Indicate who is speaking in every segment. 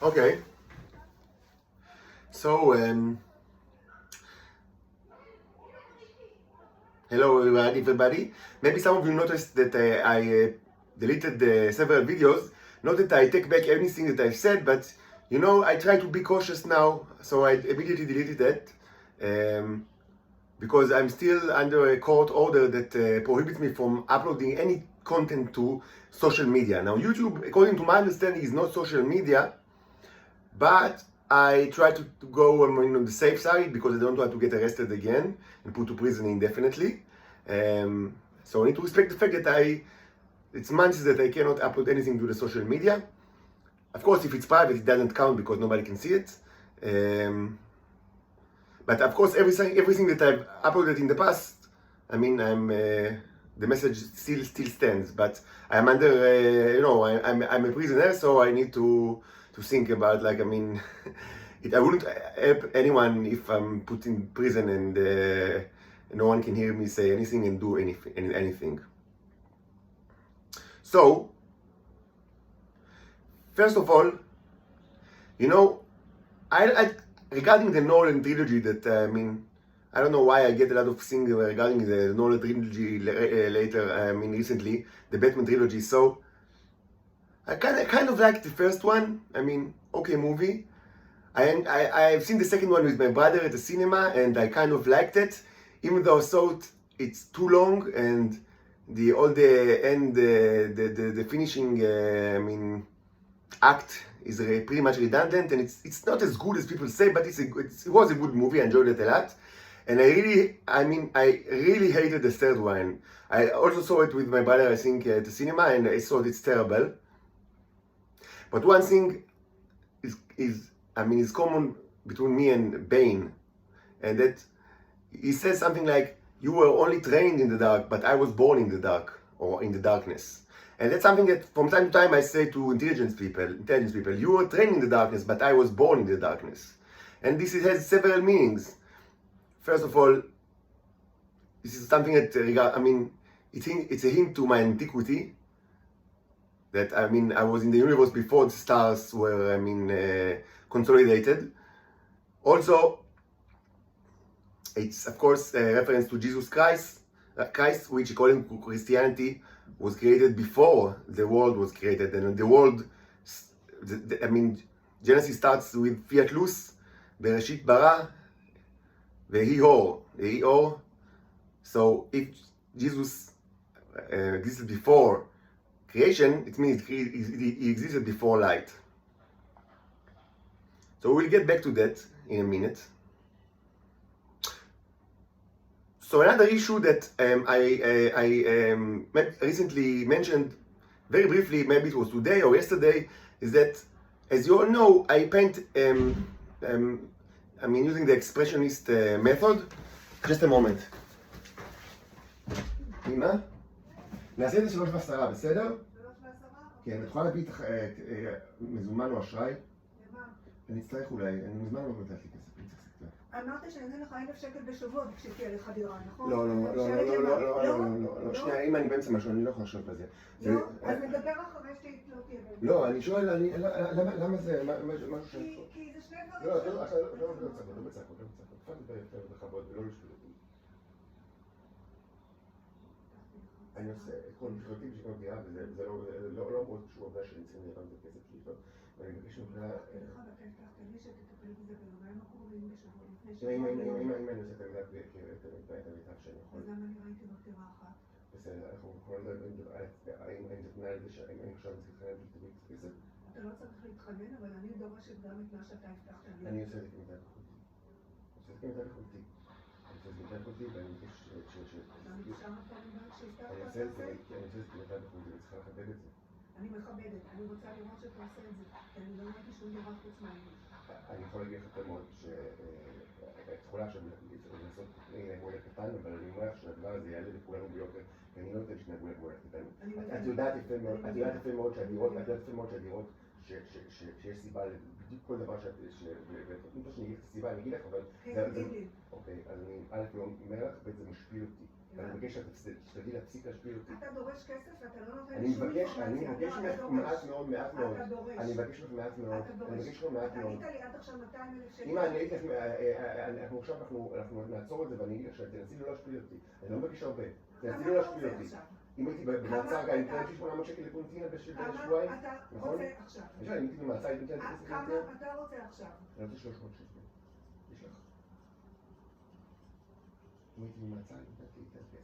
Speaker 1: Okay. So, hello everybody. Maybe some of you noticed that I deleted several videos. Not that I take back anything that I've said, but I try to be cautious now, so I immediately deleted that. Because I'm still under a court order that prohibits me from uploading any content to social media. Now, YouTube, according to my understanding, is not social media, but I try to go on the safe side because I don't want to get arrested again and put to prison indefinitely. So I need to respect the fact that it's months that I cannot upload anything to the social media. Of course, if it's private, it doesn't count because nobody can see it. But of course, everything that I've uploaded in the past, the message still stands. But I'm under, I'm a prisoner, so I need to think about I wouldn't help anyone if I'm put in prison and no one can hear me say anything and do anything. So, first of all, regarding the Nolan trilogy, that I don't know why I get a lot of things regarding the Nolan trilogy recently, the Batman trilogy. So I kind of liked the first one. Okay movie. I've seen the second one with my brother at the cinema, and I kind of liked it, even though I thought it's too long and the finishing act is pretty much redundant, and it's not as good as people say, but it was a good movie. I enjoyed it a lot, and I really hated the third one. I also saw it with my brother, I think, at the cinema, and I thought it's terrible. But one thing is common between me and Bane, and that he says something like, "You were only trained in the dark, but I was born in the dark, or in the darkness." And that's something that from time to time I say to intelligence people, you were trained in the darkness, but I was born in the darkness. And this has several meanings. First of all, this is something that, it's a hint to my antiquity, that, I was in the universe before the stars were, consolidated. Also, it's, of course, a reference to Jesus Christ, which, according to Christianity, was created before the world was created. And the world, Genesis starts with Fiat Luz, Bereshit bara, Vehi or. So if Jesus existed before creation, it means he existed before light. So we'll get back to that in a minute. So another issue that I recently mentioned very briefly, maybe it was today or yesterday, is that, as you all know, I paint, using the expressionist method. Just a moment. אמא, נעשה את זה 3:10, בסדר? 3:10? כן, את יכולה להביא מזומן או אשראי? למה? אני אצטרך אולי, אני מזמן לא נתת לי כסף, אני צריך קצת. אמרת שאני אתן לך 1,000 שקל בשבוע כשתהיה לך דירה, נכון? לא, שנייה, אם אני באמצע משהו, אני לא יכול לחשוב בזה. לא, אז נדבר אחרי שלא תהיה באמצע. לא, אני שואל, למה זה, משהו ש... כי זה שני דברים. לא בצעקות, תפעל יותר בכבוד ולא לשתות. אני עושה כל מבחינתי בשביל דירה, וזה לא מאוד קשור עובדה שאני צריך לראות את הכסף שלי טוב, ואני מבקש ממך... אם אני עושה את המילה כמיטב שאני יכול... אז למה אני ראיתי רק דירה אחת? בסדר, אנחנו יכולים לדבר האם זה תנאי לזה שהאם אני עכשיו צריך להתחנן ולתביא את הכסף? אתה לא צריך להתחנן, אבל אני דורשת גם את מה שאתה הבטחת לי. אני עושה את זה כמיטב יכולתי. ואני מבקש אני עושה את זה כמיטב יכולתי, אני צריכה לכבד את זה. אני מכבדת, אני רוצה לראות שאתה עושה את זה, כי אני לא ראיתי שום דבר חוץ מהאמת. אני יכול להגיד לך מאוד את יכולה עכשיו לעשות מולך קטן, אבל אני אומר לך שהדבר הזה יעלה לכולנו ביוקר, כי אני לא יודע שנגעו מולך קטן. את יודעת יפה מאוד שהדירות, שיש סיבה בדיוק כל דבר שאת... אם לא שאני אגיד את הסיבה, אני אגיד לך, אבל... אוקיי, אז אני לא אומר לך, וזה משפיל אותי. ואני מבקש שתדעי להפסיק להשפיל אותי.
Speaker 2: אתה דורש כסף ואתה לא נותן
Speaker 1: אני
Speaker 2: לי שום
Speaker 1: מבקש
Speaker 2: אינפורמציה.
Speaker 1: ממך מעט מאוד, מעט מאוד.
Speaker 2: אתה דורש.
Speaker 1: אני מבקש ממך מעט מאוד. אני מבקש ממך מעט מאוד.
Speaker 2: אתה ענית לי עד עכשיו 200,000 שקל.
Speaker 1: אם אני אגיד לך, אנחנו נעצור את זה ואני אגיד לך שתנסי לא להשפיל אותי. אני לא מבקש הרבה. תנסי לא להשפיל אותי. אם הייתי במעצר, אני נותנת לי 800 שקל לקונטינה בשבועיים, נכון?
Speaker 2: אתה רוצה עכשיו.
Speaker 1: אם הייתי במעצר, הייתי נותנת לי כסף לקונטינה?
Speaker 2: כמה אתה רוצה עכשיו?
Speaker 1: אני רוצה 300 שקל. יש לך. אם הייתי במעצר, הייתי נותנת לי כסף.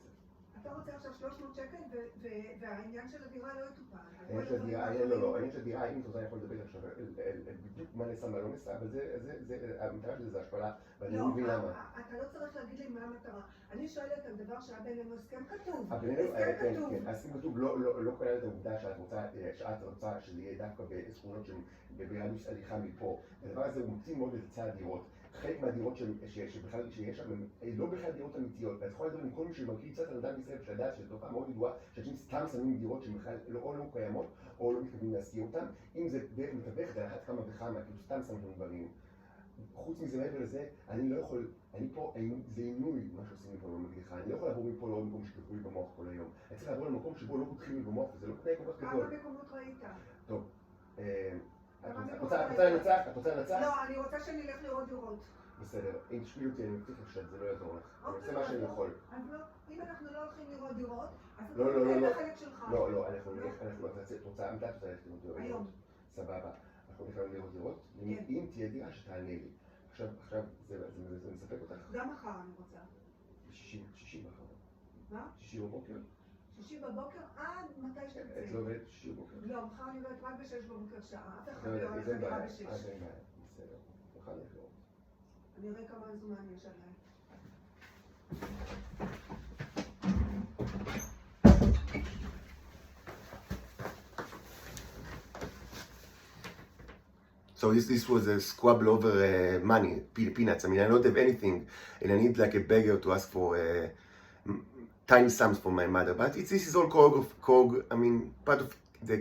Speaker 2: אתה רוצה עכשיו 300 שקל והעניין של הדירה לא יטופל.
Speaker 1: העניין של הדירה, אם את רוצה אני יכול לדבר עכשיו בדיוק מה נעשה, מה לא נעשה, אבל המטרה שלי זה השפלה, ואני לא מבין למה.
Speaker 2: אתה לא צריך להגיד לי מה המטרה. אני שואלת על דבר שהיה בינינו הסכם כתוב.
Speaker 1: הסכם כתוב לא כולל את העובדה שאת רוצה שזה יהיה דווקא בשכונות שברדיוס הליכה מפה. הדבר הזה הוא מוציא מאוד את היצע הדירות. חלק מהדירות שיש שם הן לא בכלל דירות אמיתיות, ואת יכולה לדבר עם כל מי שמכיר קצת על אדם בישראל ושדעת שזו תופעה מאוד ידועה, שאנשים סתם שמים דירות שהן בכלל או לא קיימות או לא מתכוונים להשכיר אותן. אם זה דרך מתווך, זה אחת כמה וכמה, כאילו סתם שמים לנו דברים. חוץ מזה, מעבר לזה, אני לא יכול, אני פה, זה עינוי מה שעושים לי פה במקדיחה, אני לא יכול לעבור מפה לעוד מקום שכתבו לי במוח כל היום. אני צריך לעבור למקום שבו לא פותחים לי במוח, וזה לא תנאי כל כך גדול.
Speaker 2: כמה מקומות ראית?
Speaker 1: טוב, את רוצה לנצח?
Speaker 2: לא, אני רוצה שנלך לראות דירות.
Speaker 1: בסדר, אם תשפיל אותי אני מבטיח לך שזה לא יעזור לך, אני עושה מה שאני יכול.
Speaker 2: אם אנחנו לא הולכים לראות דירות, אז אתה
Speaker 1: לא,
Speaker 2: תתן את החלק שלך.
Speaker 1: לא, אנחנו ללכת לראות דירות.
Speaker 2: היום.
Speaker 1: סבבה, אנחנו נכנסים לראות דירות, אם תהיה דירה שתענה לי. עכשיו זה מספק אותך?
Speaker 2: גם מחר אני רוצה.
Speaker 1: שישי מחר.
Speaker 2: מה?
Speaker 1: שישי בבוקר?
Speaker 2: שישי בבוקר עד מתי שתרצה.
Speaker 1: את לא עובדת שישי בבוקר?
Speaker 2: לא, מחר אני עובדת רק ב6 בבוקר שעה, אף אחד לא
Speaker 1: הולך
Speaker 2: לדירה ב6.
Speaker 1: אין בעיה, בסדר. מחר נלך לראות.
Speaker 2: אני אראה כמה זמן יש עליי.
Speaker 1: So this was a squabble over money, peanuts. I mean, I don't have anything, and I need like a beggar to ask for tiny sums from my mother. But this is all part of the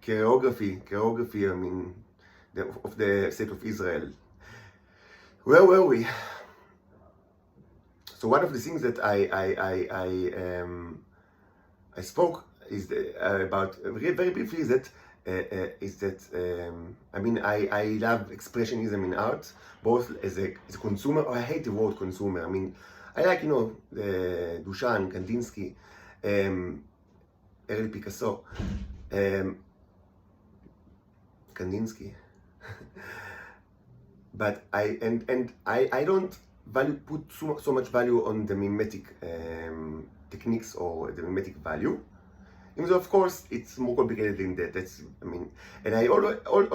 Speaker 1: choreography. I mean, of the state of Israel. Where were we? So one of the things that I spoke is about very briefly is that. I love expressionism in art, both as a consumer. I hate the word consumer. I mean, I like, Duchamp, Kandinsky, Early Picasso, Kandinsky. But I don't put so much value on the mimetic techniques or the mimetic value. Of course, it's more complicated than that. And I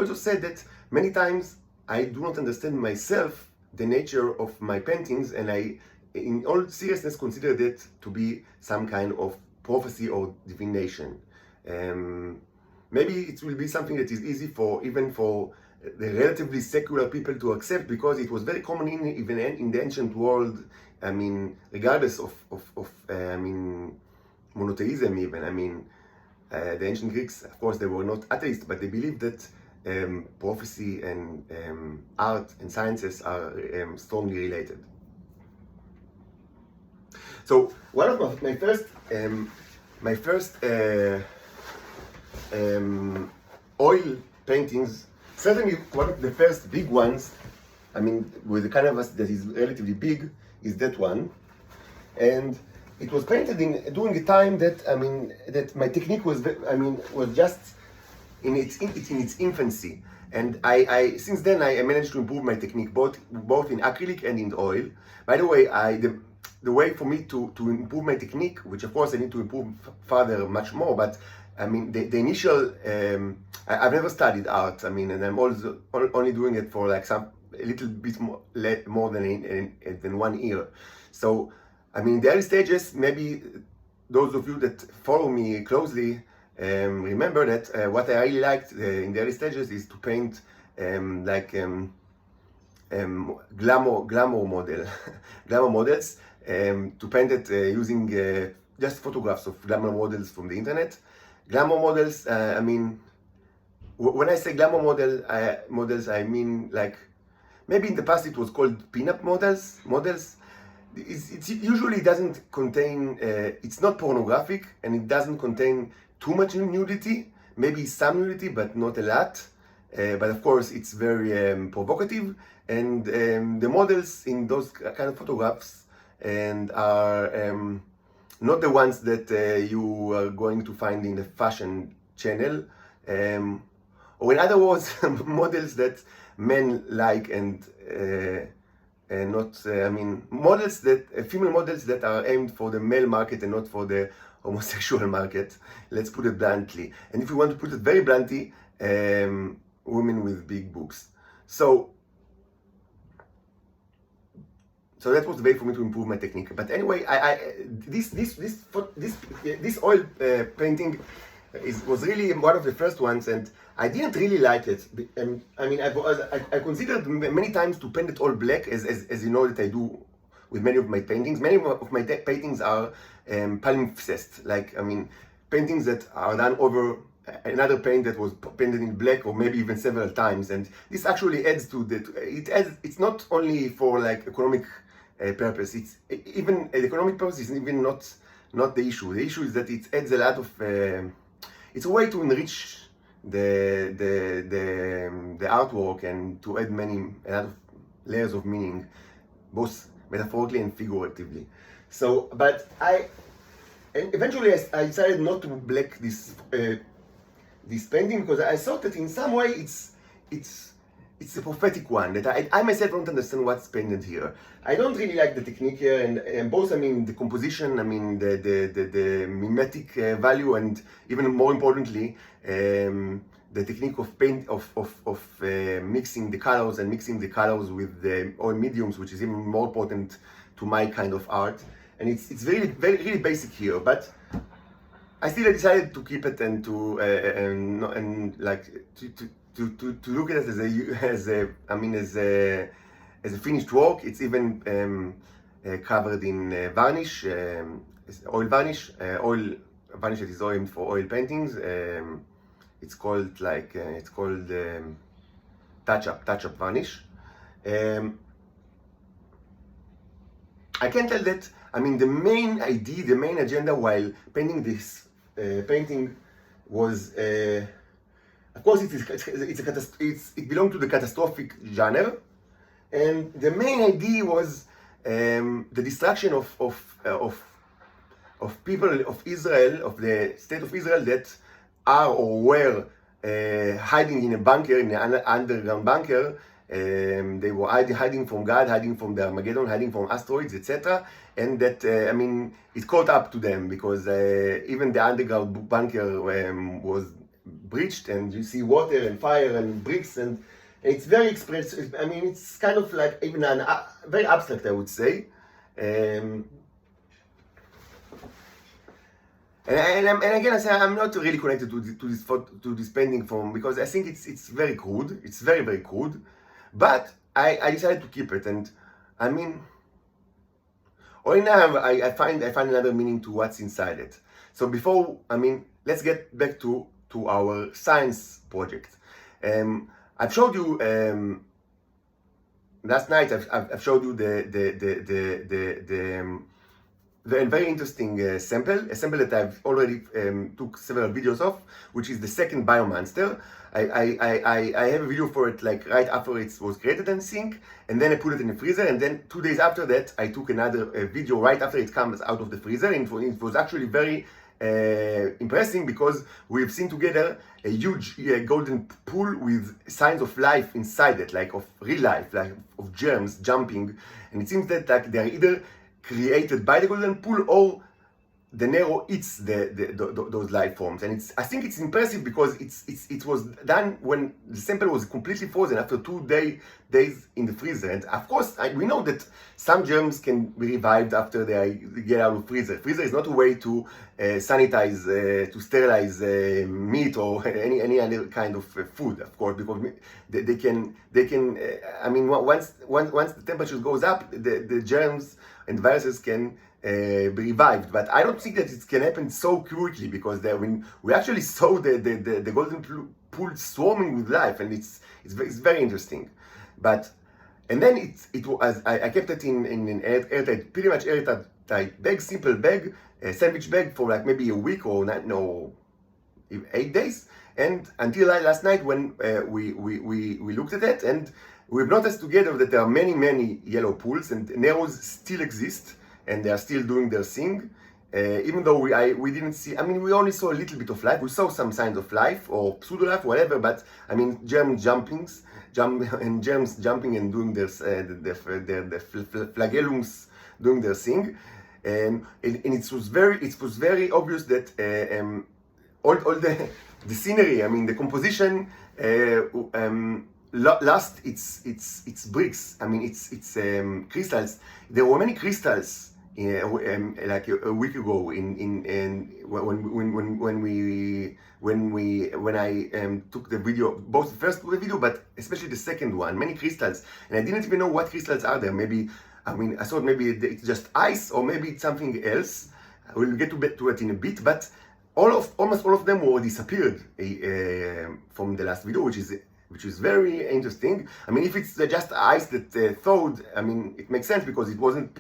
Speaker 1: also said that many times I do not understand myself, the nature of my paintings, and I, in all seriousness, consider that to be some kind of prophecy or divination. Maybe it will be something that is easy even for the relatively secular people to accept, because it was very common even in the ancient world. Regardless of monotheism even. The ancient Greeks, of course, they were not atheists, but they believed that prophecy and art and sciences are strongly related. So one of my first oil paintings, certainly one of the first big ones, with a canvas that is relatively big, is that one. And it was painted during a time that that my technique was just in its infancy, and I since then I managed to improve my technique both in acrylic and in oil. By the way, the way for me to improve my technique, which of course I need to improve further much more, but the initial I've never studied art. And I'm also only doing it for like a little bit more than 1 year. So. In the early stages, maybe those of you that follow me closely remember that what I really liked in the early stages is to paint glamour models, to paint it using just photographs of glamour models from the internet. Glamour models, when I say glamour models, I mean like maybe in the past it was called pinup models. it usually doesn't contain, it's not pornographic, and it doesn't contain too much nudity, maybe some nudity, but not a lot. But of course, it's very provocative, and the models in those kind of photographs and are not the ones that you are going to find in the fashion channel, or in other words, models that men like, and not, I mean, models that, female models that are aimed for the male market and not for the homosexual market. Let's put it bluntly. And if we want to put it very bluntly, women with big boobs. So that was the way for me to improve my technique. But anyway, this oil painting was really one of the first ones, and I didn't really like it. And I mean, I considered many times to paint it all black, as you know that I do with many of my paintings. Many of my paintings are palimpsest, like, I mean, paintings that are done over another paint that was painted in black, or maybe even several times. And this actually adds to it's not only for like economic purpose. It's even the economic purpose is even not the issue. The issue is that it adds a lot of it's a way to enrich the artwork and to add a lot of layers of meaning, both metaphorically and figuratively. So, but eventually I decided not to black this painting, because I thought that in some way it's a prophetic one, that I myself don't understand what's painted here. I don't really like the technique here, and both, I mean, the composition, I mean, the mimetic value, and even more importantly, the technique of mixing the colors with the oil mediums, which is even more important to my kind of art. And it's really basic here, but I still decided to keep it and to look at it as a finished work. It's even covered in varnish, oil varnish that is aimed for oil paintings. It's called touch-up varnish. I can tell that, I mean, the main idea, the main agenda while painting this painting was, of course, it belonged to the catastrophic genre, and the main idea was the destruction of people of Israel, of the state of Israel, that are or were hiding in a bunker, in an underground bunker. They were hiding from God, hiding from the Armageddon, hiding from asteroids, etc. And that, I mean, it caught up to them, because even the underground bunker was breached, and you see water and fire and bricks, and it's very expressive. I mean, it's kind of like even very abstract, I would say. And again, I say I'm not really connected to this painting because I think it's very crude. It's very, very crude. But I decided to keep it, and I mean, only now I find another meaning to what's inside it. So before, I mean, let's get back to our science project. I've showed you last night. I've showed you the very interesting sample, a sample that I've already took several videos of, which is the second Biomonster. I have a video for it, like right after it was created and sync, and then I put it in the freezer, and then 2 days after that I took another video right after it comes out of the freezer, and it was actually very impressive, because we've seen together a huge golden pool with signs of life inside it, like of real life, like of germs jumping, and it seems that like they're either created by the golden pool, or the Nero eats those life forms. And I think it's impressive because it was done when the sample was completely frozen after 2 days in the freezer. And of course, we know that some germs can be revived after they get out of freezer. Freezer is not a way to sanitize, to sterilize meat or any other kind of food, of course, because they can. I mean, once the temperature goes up, the germs and viruses can be revived, but I don't think that it can happen so quickly, because when we actually saw the golden pool swarming with life, and it's very interesting. But And then it was, I kept it in airtight, pretty much airtight bag, simple bag, a sandwich bag for like maybe a week or 8 days. And until last night when we looked at it, and we've noticed together that there are many yellow pools, and Neros still exist, and they are still doing their thing. Even though we didn't see, I mean, we only saw a little bit of life. We saw some signs of life or pseudo life, whatever. But I mean, germs jumping and doing their flagellums doing their thing, and it was very obvious that all the scenery, I mean, the composition lost its bricks. I mean, its crystals. There were many crystals. Like a week ago, when I took the video, both the first video, but especially the second one, many crystals, and I didn't even know what crystals are there. Maybe, I mean, I thought maybe it's just ice, or maybe it's something else. We'll get to it in a bit, but almost all of them were disappeared from the last video, which is very interesting. I mean, if it's just ice that thawed, I mean, it makes sense because it wasn't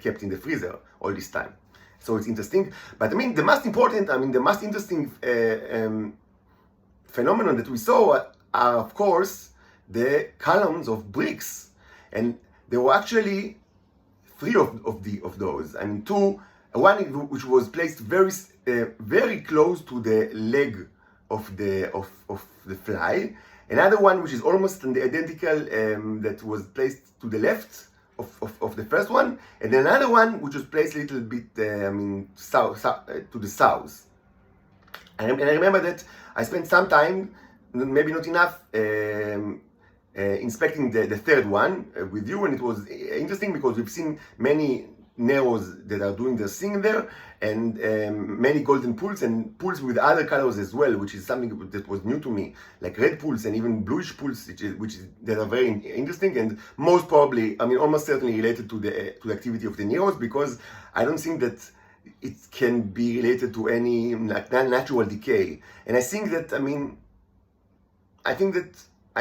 Speaker 1: kept in the freezer all this time. So it's interesting. But I mean, the most interesting phenomenon that we saw are, of course, the columns of bricks. And there were actually 3 of those. I mean, 2, one which was placed very close to the leg of the fly, another one which is almost identical that was placed to the left of the first one, and another one which was placed a little bit south to the south. And I remember that I spent some time, maybe not enough, inspecting the third one with you, and it was interesting because we've seen many Neros that are doing their thing there, and many golden pools and pools with other colors as well, which is something that was new to me, like red pools and even bluish pools, that are very interesting, and most probably, I mean, almost certainly related to the activity of the Neros, because I don't think that it can be related to any like natural decay. And I think that I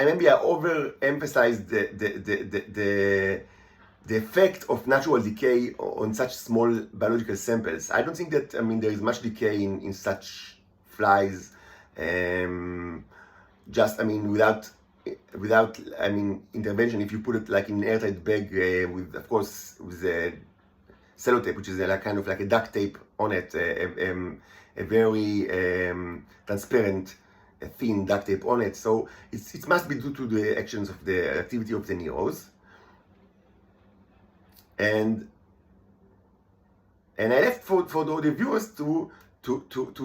Speaker 1: maybe I overemphasized the effect of natural decay on such small biological samples. I don't think that, I mean, there is much decay in such flies, just, I mean, without intervention. If you put it like in an airtight bag with, of course, with sellotape, which is like kind of like a duct tape on it, a very transparent, thin duct tape on it. So it must be due to the actions of the activity of the Neros. And I left for the viewers to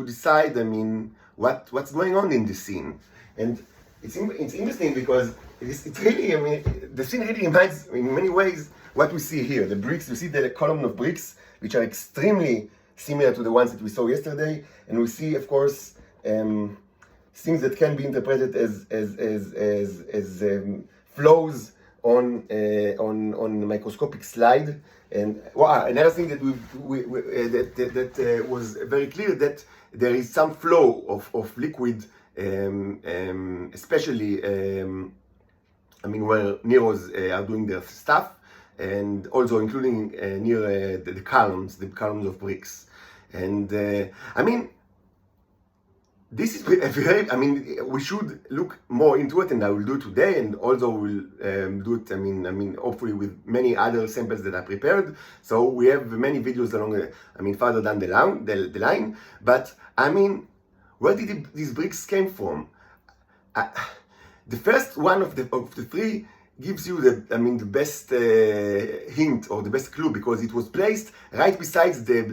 Speaker 1: decide, I mean, what's going on in the scene. And it's interesting because it's really, I mean, the scene really reminds in many ways what we see here. The bricks, you see the column of bricks, which are extremely similar to the ones that we saw yesterday, and we see, of course, things that can be interpreted as flows on a microscopic slide. And another thing that that was very clear, that there is some flow of liquid, especially I mean, where Neros are doing their stuff, and also including near the columns of bricks. And I mean, this is very, I mean, we should look more into it, and I will do it today, and also we'll do it, I mean, hopefully with many other samples that are prepared. So we have many videos along, further down the line. But I mean, where did these bricks came from? The first one of the 3 gives you the best hint or the best clue, because it was placed right beside the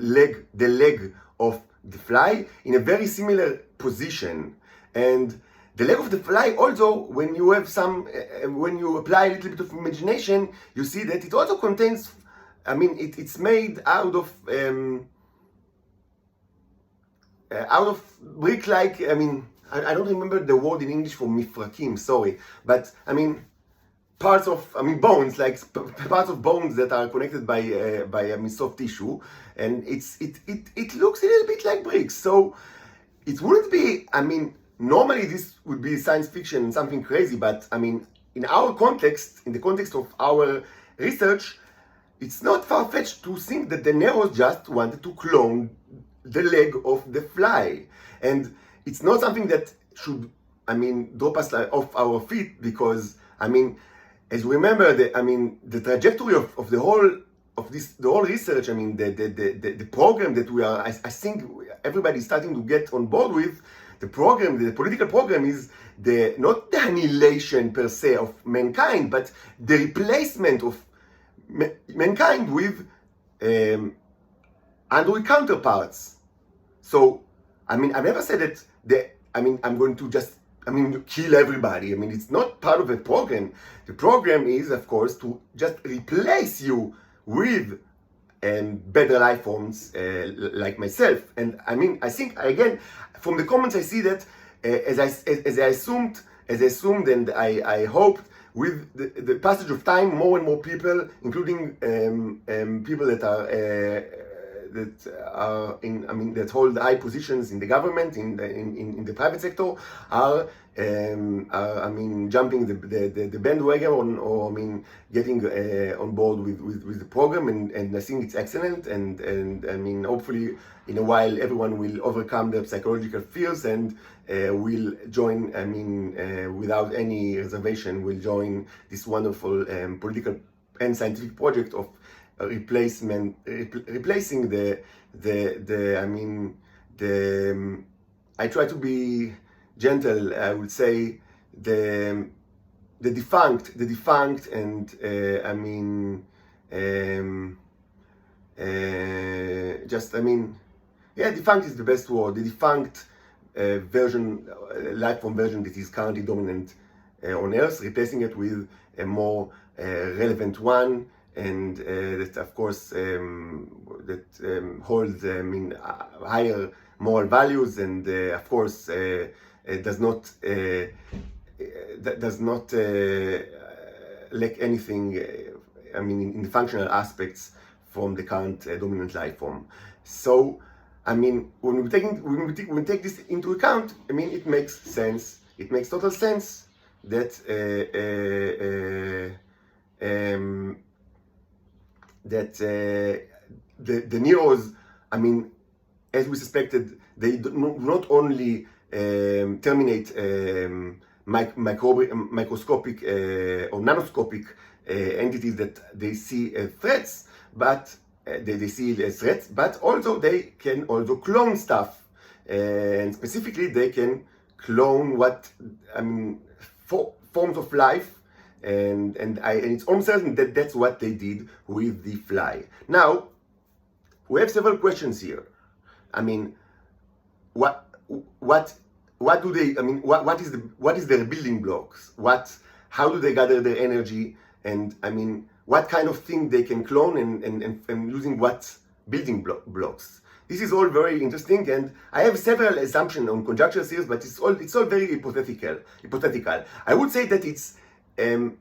Speaker 1: leg of the fly in a very similar position. And the leg of the fly also, when you have when you apply a little bit of imagination, you see that it also contains, I mean, it's made out of brick-like, I mean, I don't remember the word in English for mifrakim, sorry, but I mean, parts of, bones, like parts of bones that are connected by soft tissue, and it looks a little bit like bricks. So it wouldn't be, normally this would be science fiction, something crazy, but I mean, in our context, in the context of our research, it's not far-fetched to think that the Neros just wanted to clone the leg of the fly. And it's not something that should, drop us off our feet, because, as we remember, the trajectory of the whole research, the program that we are, I think everybody's starting to get on board with, the political program is not the annihilation per se of mankind, but the replacement of mankind with android counterparts. So, I've never said that I'm going to just kill everybody. It's not part of the program. The program is, of course, to just replace you with better life forms like myself. And I think, again, from the comments I see that as I assumed, and I hoped, with the passage of time, more and more people, including people that are that hold high positions in the government, in the private sector, are jumping the bandwagon or getting on board with the program, and I think it's excellent, and hopefully in a while everyone will overcome their psychological fears and will join, without any reservation, will join this wonderful political and scientific project of replacing I try to be gentle, I would say the defunct, and defunct is the best word. The defunct version, life form version that is currently dominant on Earth, replacing it with a more relevant one, and that, of course, holds higher moral values, and of course does not lack anything. In the functional aspects from the current dominant life form. So, when we take this into account, it makes sense. It makes total sense that the Neros, as we suspected, they do not only terminate microscopic or nanoscopic entities that they see as threats, but they see it as threats, but also they can also clone stuff, and specifically they can clone forms of life, and it's almost certain that that's what they did with the fly. Now, we have several questions here. What do they? What is their building blocks? How do they gather their energy? And what kind of thing they can clone, and using what building blocks? This is all very interesting, and I have several assumptions on conjecture series, but it's all very hypothetical. I would say that and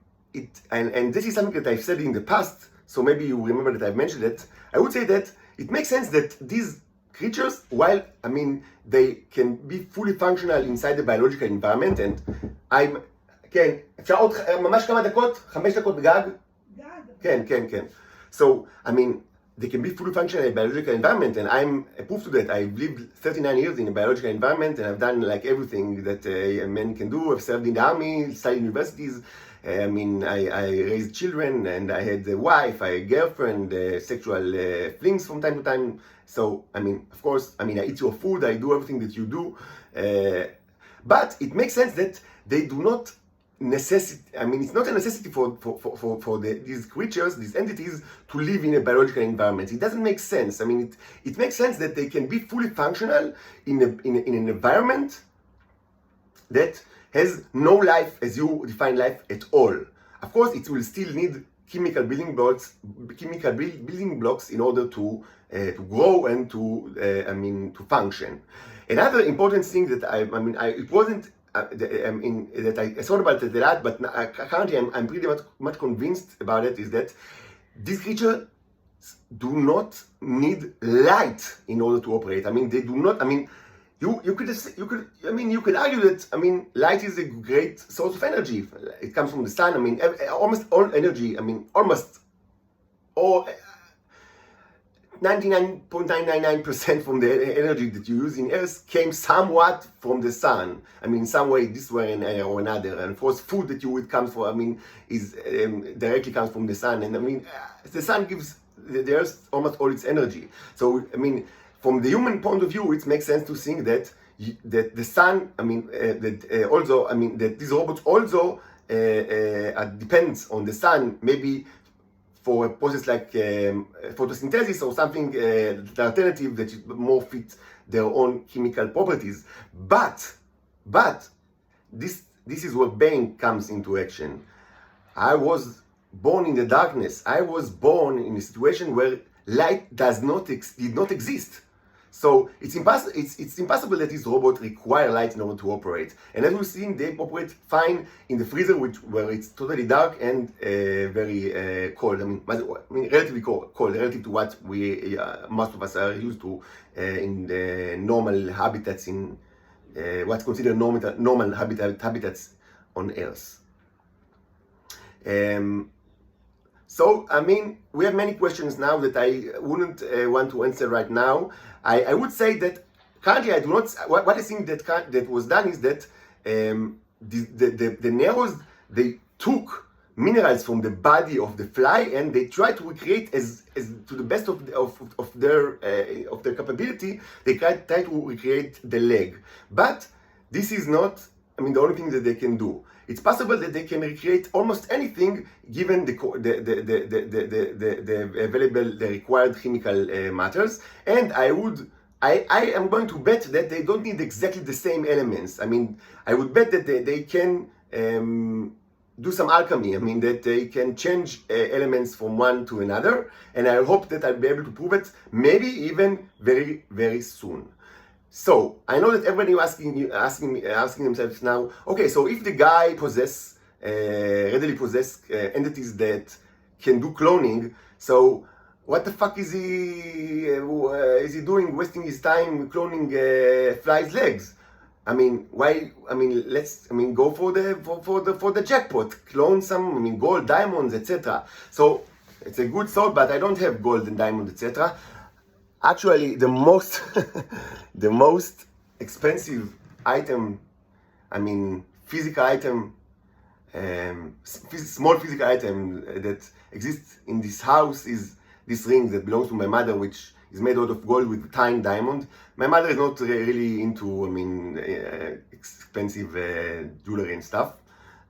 Speaker 1: this is something that I've said in the past, so maybe you remember that I've mentioned it. I would say that it makes sense that these creatures, while they can be fully functional inside the biological environment, and כן, אפשר עוד ממש כמה דקות? 5 דקות בגג? גג. כן. So, they can be fully functional in a biological environment, and I'm a proof to that. I've lived 39 years in a biological environment, and I've done everything that a man can do. I've served in the army, studied universities. I raised children, and I had a wife, a girlfriend, sexual flings from time to time. So, of course, I eat your food, I do everything that you do. But it makes sense that they do not necessity. It's not a necessity for these creatures, these entities, to live in a biological environment. It doesn't make sense. It makes sense that they can be fully functional in an environment that has no life as you define life at all. Of course, it will still need chemical building blocks in order to grow and to function. Another important thing that it wasn't. That I thought about it a lot, but currently I'm pretty much convinced about it, is that these creatures do not need light in order to operate. They do not, you could argue that, I mean, light is a great source of energy. It comes from the sun. I mean, almost all energy, I mean, almost all 99.999% from the energy that you use in Earth came somewhat from the sun. I mean, in some way, this way or another. And of course, food that you would come for, I mean, is directly comes from the sun. And I mean, the sun gives the Earth almost all its energy. So, I mean, from the human point of view, it makes sense to think that that the sun, I mean, also, I mean, that these robots also depends on the sun, maybe for a process like photosynthesis or something, the alternative that more fits their own chemical properties. But this is where Bane comes into action. I was born in the darkness. I was born in a situation where light did not exist. So it's impossible that this robot require light in order to operate. And as we've seen, they operate fine in the freezer, where it's totally dark and very cold. I mean, relatively cold relative to what we most of us are used to in the normal habitats, in what's considered normal habitats on Earth. So, I mean, we have many questions now that I wouldn't want to answer right now. I would say that currently I do not. What I think that was done is that the Neros, they took minerals from the body of the fly and they tried to recreate as to the best of their capability. They tried to recreate the leg, but this is not, I mean, the only thing that they can do. It's possible that they can recreate almost anything given the required chemical matters. And I am going to bet that they don't need exactly the same elements. I mean, I would bet that they can do some alchemy. I mean, that they can change elements from one to another. And I hope that I'll be able to prove it, maybe even very, very soon. So I know that everybody asking themselves now, okay, so if the guy readily possess entities that can do cloning, so what the fuck is he doing, wasting his time cloning flies' legs? I mean, why? I mean, go for the jackpot, clone some, I mean, gold, diamonds, etc. So it's a good thought, but I don't have gold and diamonds, etc. Actually, the most expensive item, I mean, physical item, small physical item that exists in this house is this ring that belongs to my mother, which is made out of gold with tiny diamond. My mother is not really into, I mean, expensive jewelry and stuff,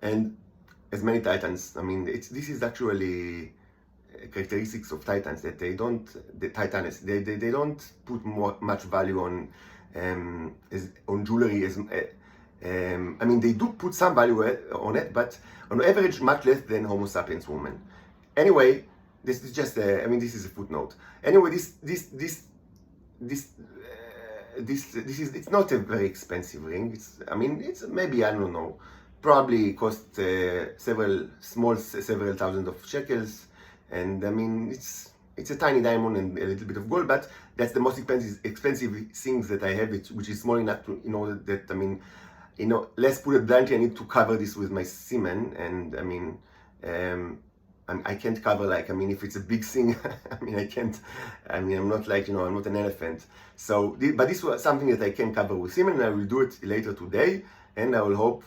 Speaker 1: and as many Titans. I mean, this is actually characteristics of Titans, that they don't put much value on jewelry. I mean, they do put some value on it, but on average much less than Homo sapiens woman. Anyway, this is just I mean, this is a footnote. Anyway, this is, it's not a very expensive ring. It's maybe, I don't know, probably cost several thousands of shekels. And I mean, it's a tiny diamond and a little bit of gold, but that's the most expensive things that I have, which is small enough to, in order that, I mean, let's put it bluntly, I need to cover this with my semen. And I mean, I can't cover, like, I mean, if it's a big thing, I mean, I can't, I mean, I'm not like, I'm not an elephant. So, but this was something that I can cover with semen, and I will do it later today, and I will hope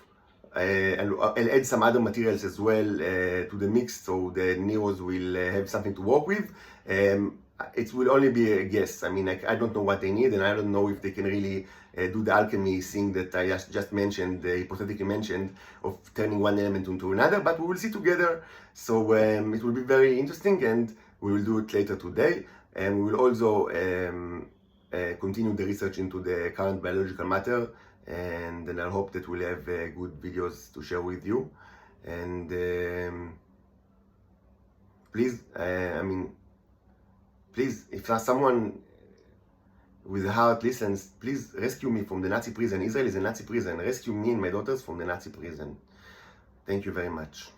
Speaker 1: I'll add some other materials as well to the mix, so the Neros will have something to work with. It will only be a guess. I mean, I don't know what they need, and I don't know if they can really do the alchemy thing that I just mentioned, hypothetically mentioned, of turning one element into another, but we will see together. So it will be very interesting, and we will do it later today. And we will also continue the research into the current biological matter, and then I hope that we'll have good videos to share with you. And please, please, if someone with a heart listens, please rescue me from the Nazi prison. Israel is a Nazi prison. Rescue me and my daughters from the Nazi prison. Thank you very much.